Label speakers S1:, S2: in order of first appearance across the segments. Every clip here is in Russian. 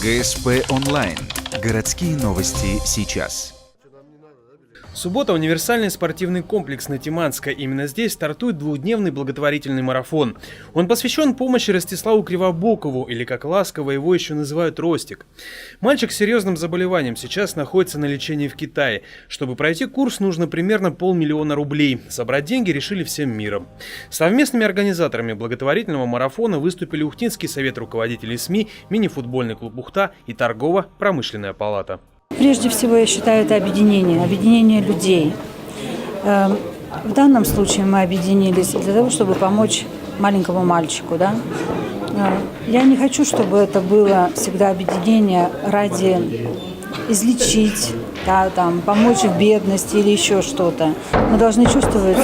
S1: ГСП онлайн. Городские новости сейчас.
S2: Суббота – универсальный спортивный комплекс на Тиманской. Именно здесь стартует двухдневный благотворительный марафон. Он посвящен помощи Ростиславу Кривобокову, или как ласково его еще называют Ростик. Мальчик с серьезным заболеванием сейчас находится на лечении в Китае. Чтобы пройти курс, нужно примерно 500 000 рублей. Собрать деньги решили всем миром. Совместными организаторами благотворительного марафона выступили Ухтинский совет руководителей СМИ, мини-футбольный клуб «Ухта» и торгово-промышленная палата.
S3: Прежде всего, я считаю, это объединение людей. В данном случае мы объединились для того, чтобы помочь маленькому мальчику. Да? Я не хочу, чтобы это было всегда объединение ради излечить, да, там, помочь в бедности или еще что-то. Мы должны чувствовать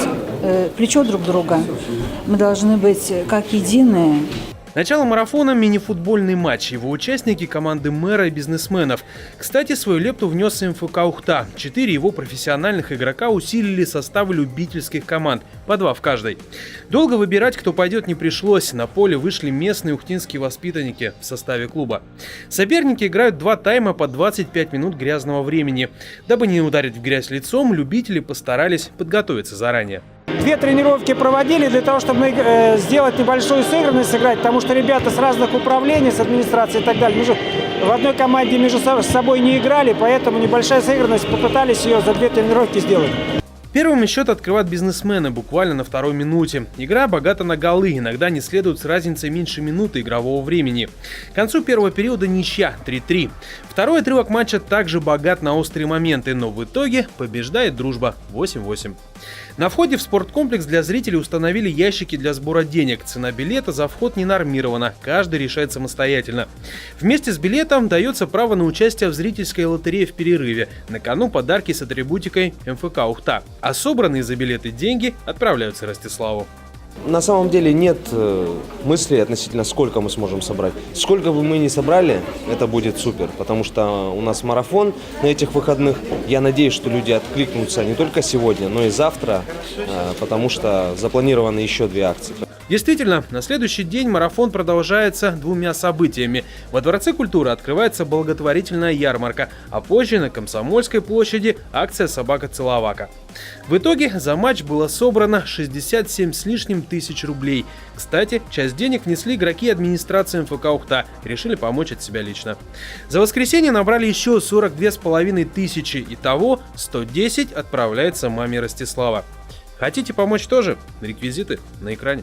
S3: плечо друг друга. Мы должны быть как единые.
S2: Начало марафона – мини-футбольный матч. Его участники – команды мэра и бизнесменов. Кстати, свою лепту внес МФК «Ухта». 4 его профессиональных игрока усилили составы любительских команд, по 2 в каждой. Долго выбирать, кто пойдет, не пришлось. На поле вышли местные ухтинские воспитанники в составе клуба. Соперники играют 2 тайма по 25 минут грязного времени. Дабы не ударить в грязь лицом, любители постарались подготовиться заранее.
S4: 2 тренировки проводили для того, чтобы сделать небольшую сыгранность, сыграть, потому что ребята с разных управлений, с администрацией и так далее, в одной команде между собой не играли, поэтому небольшая сыгранность, попытались ее за 2 тренировки сделать.
S2: Первыми счет открывают бизнесмены буквально на 2-й минуте. Игра богата на голы, иногда не следует с разницей меньше минуты игрового времени. К концу первого периода ничья 3-3. Второй отрывок матча также богат на острые моменты, но в итоге побеждает дружба 8-8. На входе в спорткомплекс для зрителей установили ящики для сбора денег. Цена билета за вход не нормирована, каждый решает самостоятельно. Вместе с билетом дается право на участие в зрительской лотерее в перерыве. На кону подарки с атрибутикой МФК «Ухта». А собранные за билеты деньги отправляются Ростиславу.
S5: На самом деле нет мысли относительно, сколько мы сможем собрать. Сколько бы мы ни собрали, это будет супер, потому что у нас марафон на этих выходных. Я надеюсь, что люди откликнутся не только сегодня, но и завтра, потому что запланированы еще 2 акции.
S2: Действительно, на следующий день марафон продолжается 2 событиями. Во Дворце культуры открывается благотворительная ярмарка, а позже на Комсомольской площади акция «Собака-целовака». В итоге за матч было собрано 67 с лишним тысяч рублей. Кстати, часть денег внесли игроки администрации МФК «Ухта» и решили помочь от себя лично. За воскресенье набрали еще 42,5 тысячи. Итого 110 отправляется маме Ростислава. Хотите помочь тоже? Реквизиты на экране.